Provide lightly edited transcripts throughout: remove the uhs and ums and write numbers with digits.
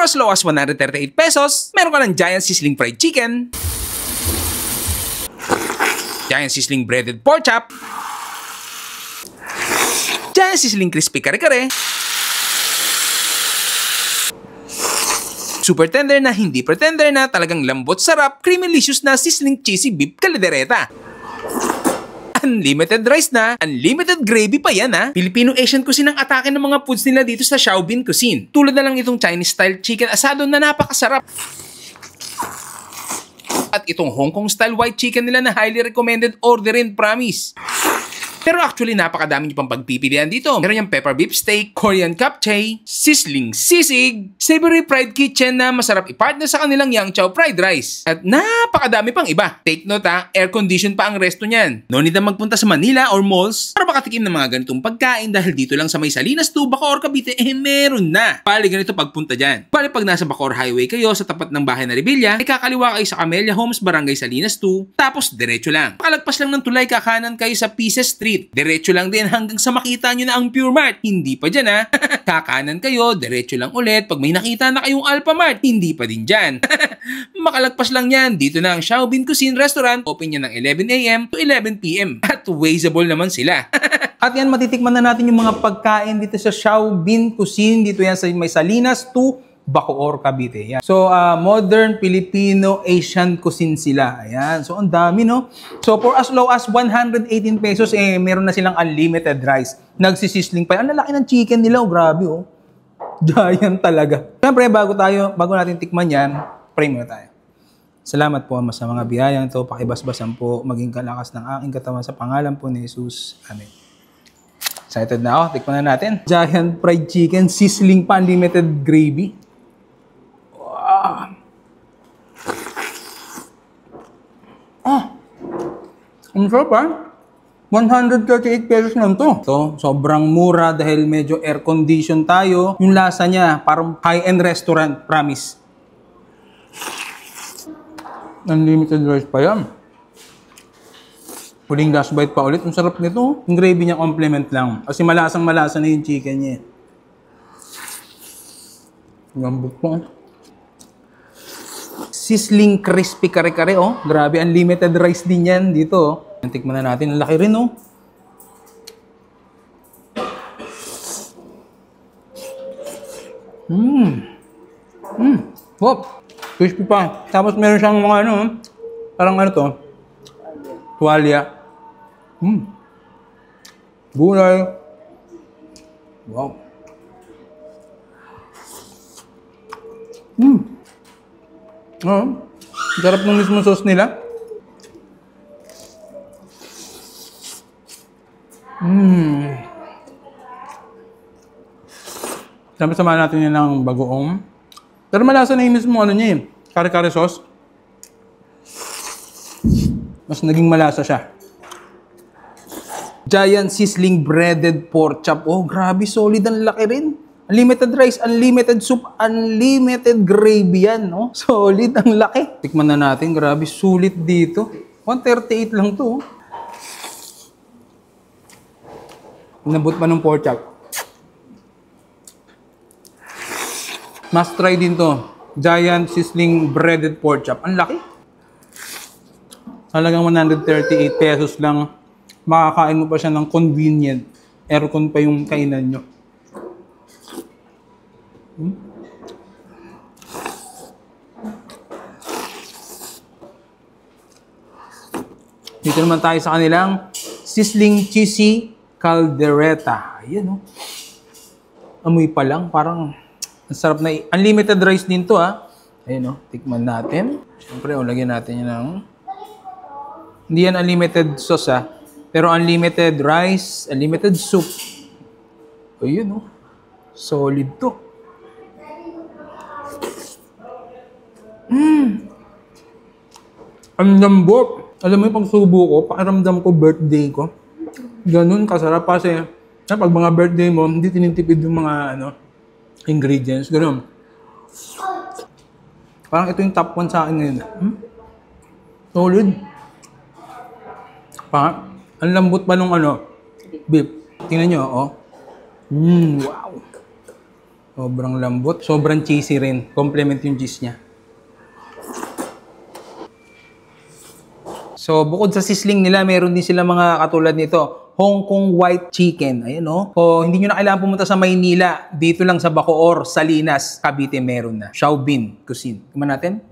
For as low as 138 pesos, meron ka ng Giant Sizzling Fried Chicken, Giant Sizzling Breaded Pork Chop, Giant Sizzling Crispy Kare-Kare, super tender na hindi pretender na talagang lambot sarap, creamy-licious na sizzling cheesy beef caldereta. Unlimited rice na, unlimited gravy pa yan ha. Filipino-Asian cuisine ang atake ng mga foods nila dito sa Xiaobin Cuisine. Tulad na lang itong Chinese-style chicken asado na napakasarap. At itong Hong Kong-style white chicken nila na highly recommended orderin, promise. Pero actually, napakadami niyo pang pagpipilian dito. Meron yung pepper beef steak, Korean capchay, sizzling sisig, savory fried kitchen na masarap i-partner sa kanilang yang chow fried rice. At napakadami pang iba. Take note ha, air condition pa ang resto niyan. No need na magpunta sa Manila or malls para makatikim ng mga ganitong pagkain dahil dito lang sa may Salinas 2, Bacoor, Cavite, meron na. Bali ganito pagpunta dyan. Bali pag nasa Bacoor Highway kayo sa tapat ng bahay na Rebilla, ay kakaliwa kayo sa Camellia Homes, Barangay Salinas 2, tapos diretso lang. Pakalagpas lang ng tulay, kakanan kayo sa Pieces Street. Diretso lang din hanggang sa makita nyo na ang Pure Mart. Hindi pa dyan ha. Kakanan kayo, diretso lang ulit. Pag may nakita na kayong Alpha Mart, hindi pa din dyan. Makalagpas lang yan. Dito na ang Xiaobin Cuisine Restaurant. Open yan ng 11 AM to 11 PM. At wazeable naman sila. At yan, matitikman na natin yung mga pagkain dito sa Xiaobin Cuisine. Dito yan sa may Salinas 2, Bacoor, Cavite. Yan. So, modern Filipino-Asian cuisine sila. Ayan. So, ang dami, no? So, for as low as 118 pesos, meron na silang unlimited rice. Nagsisisling pa. Ang lalaki ng chicken nila, oh. Grabe, oh. Giant talaga. Siyempre, bago natin tikman yan, pray muna tayo. Salamat po sa mga biyayang to. Pakibasbasan po, maging kalakas ng aking katawan sa pangalan po ni Jesus. Amen. Excited na ako. Tikman na natin. Giant fried chicken, sizzling pa, unlimited gravy. Ang sarap ha? 138 pesos lang to. So, sobrang mura dahil medyo air condition tayo. Yung lasa niya, parang high-end restaurant, promise. Unlimited rice pa yan. Huling last bite pa ulit. Ang sarap nito. Yung gravy niya complement lang. Kasi malasang-malasa na yung chicken niya. Lambot po. Sizzling crispy kare-kare, oh. Grabe, unlimited rice din yan dito, oh. Tikman na natin. Ang laki rin, oh. Oh, crispy pa. Tapos meron siyang mga ano, parang ano to, tuwalya. Gulay. Wow. Sarap ng mismo sauce nila. Dapat samahan natin yan ng bagoong. Pero malasa na yung mismo ano niya eh. Kare-kare sauce. Mas naging malasa siya. Giant Sizzling Breaded Pork Chop. Oh, grabe, solid. Ang laki rin. Unlimited rice, unlimited soup, unlimited gravy yan, no? Solid, ang laki. Tikman na natin. Grabe, sulit dito. 138 lang to. Nabot pa ng pork chop. Must try din to. Giant Sizzling Breaded Pork Chop. Ang laki. Talagang 138 pesos lang. Makakain mo pa siya ng convenient. Aircon pa yung kainan nyo. Dito naman tayo sa kanilang Sizzling Cheesy Caldereta. Ayan, oh. Amoy pa lang. Parang ang sarap na. Unlimited rice din to, ha. Ayan, oh. Tikman natin. Siyempre, lagyan natin yan ng... Hindi yan unlimited sauce, ha. Pero unlimited rice, unlimited soup. Ayun, oh. Solid to. Ang lambot. Alam mo yung pagsubo ko, pakiramdam ko birthday ko. Ganun kasarap kasi pag mga birthday mo, hindi tinitipid yung mga ingredients. Ganun. Parang ito yung top 1 sa akin ngayon. Solid. Ang lambot pa nung beef. Tingnan nyo, oh. Wow. Sobrang lambot. Sobrang cheesy rin. Complement yung cheese niya. So, bukod sa sizzling nila, meron din sila mga katulad nito. Hong Kong White Chicken. Ayan o. O, hindi nyo na kailangan pumunta sa Maynila. Dito lang sa Bacoor, Salinas, Cavite meron na. Xiaobin Cuisine. Kumain natin.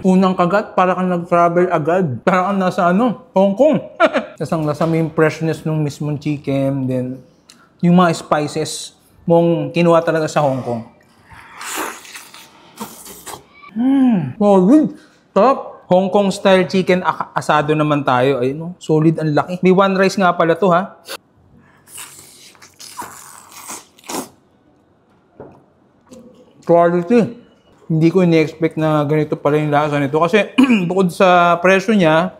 Unang kagat, para kang nag-travel agad. Para kang nasa Hong Kong. Lasang-lasa mo yung freshness ng mismong chicken. Then, yung mga spices mong kinuha talaga sa Hong Kong. Solid. Top. Hong Kong style chicken asado naman tayo. Ayun, solid, ang laki. May one rice nga pala to, ha. Quality. Hindi ko ini-expect na ganito pala yung lasa nito. Kasi bukod sa presyo niya,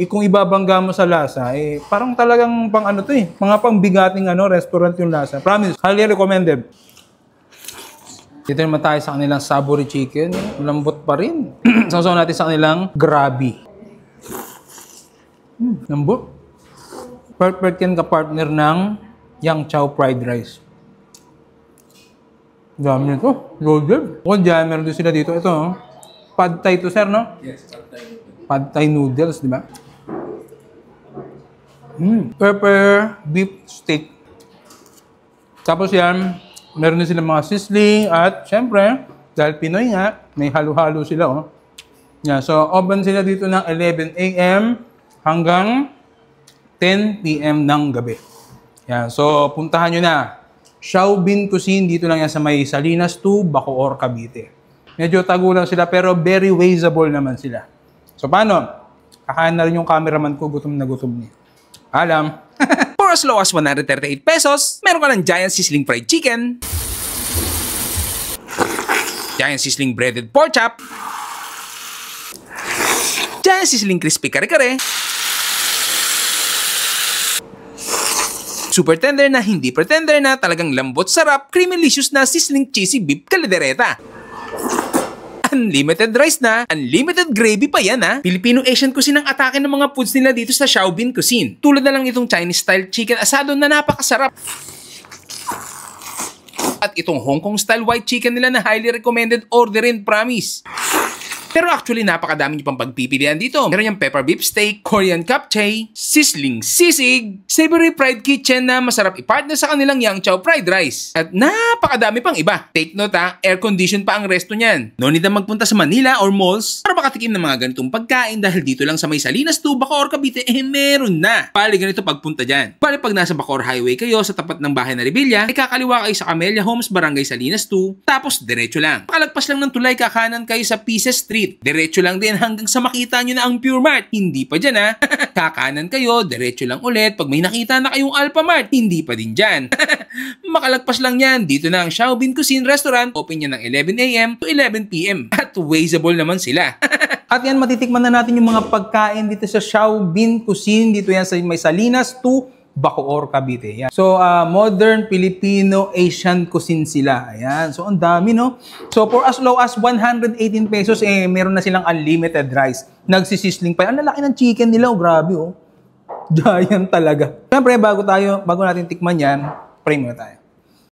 kung ibabangga mo sa lasa, parang talagang pang to mga pangbigating restaurant yung lasa. Promise, highly recommended. Dito naman tayo sa kanilang savory chicken. Lambot pa rin. Sausaw natin sa kanilang grabe. Lambot. Perfect yan ka-partner ng Yang Chow fried rice. Dami nito. Loaded. Bukod dyan, meron din sila dito. Ito, Pad Thai to, sir, no? Yes, Pad Thai noodles. Pad Thai noodles, di ba? Pepper beef steak. Tapos yan, meron din sila mga sizzling at syempre, dahil Pinoy nga, may halo-halo sila, oh. Yeah, so, open sila dito ng 11 a.m. hanggang 10 p.m. ng gabi. Yan, so puntahan nyo na. Xiaobin Cuisine, dito lang yan sa may Salinas 2, Bacoor, Cavite. Medyo tago lang sila pero very wasteable naman sila. So paano? Kakain na rin yung cameraman ko, gutom na gutom niya. Alam. For as low as 138 pesos, meron ka ng Giant Sizzling Fried Chicken, Giant Sizzling Breaded Pork Chop, Giant Sizzling Crispy Kare-Kare, super tender na hindi pretender na talagang lambot sarap, creamy-licious na sizzling cheesy beef caldereta. Unlimited rice na, unlimited gravy pa yan ha. Filipino-Asian cuisine ang atake ng mga foods nila dito sa Xiaobin Cuisine. Tulad na lang itong Chinese-style chicken asado na napakasarap. At itong Hong Kong-style white chicken nila na highly recommended orderin, promise. Pero actually, napakadami nyo pang pagpipilian dito. Meron yung pepper beef steak, Korean capchay, sizzling sisig, savory fried kitchen na masarap i-partner sa kanilang Yang Chow fried rice. At napakadami pang iba. Take note ha, air-condition pa ang resto niyan. No need na magpunta sa Manila or malls para makatikim ng mga ganitong pagkain dahil dito lang sa may Salinas 2, Bacoor, Cavite, meron na. Pali ganito pagpunta dyan. Pali pag nasa Bacoor Highway kayo sa tapat ng bahay na Rebilla, ay kakaliwa kayo sa Camellia Homes, Barangay Salinas 2, tapos diretso lang. Pakalagpas lang ng tulay, kakanan kayo sa Pieces Street. Diretso lang din hanggang sa makita nyo na ang Pure Mart. Hindi pa dyan ha. Kakanan kayo, diretso lang ulit. Pag may nakita na kayong Alpha Mart, hindi pa din dyan. Makalagpas lang yan. Dito na ang Xiaobin Cuisine Restaurant. Open yan ng 11 a.m. to 11 p.m. At wasteable naman sila. At yan, matitikman na natin yung mga pagkain dito sa Xiaobin Cuisine. Dito yan sa may Salinas 2, Bacoor, Cavite. Yan. So, modern Filipino-Asian cuisine sila. Ayan. So, ang dami, no? So, for as low as 118 pesos, meron na silang unlimited rice. Nagsisisling pa. Ang lalaki ng chicken nila, oh. Grabe, oh. Giant talaga. Siyempre, bago natin tikman yan, pray muna tayo.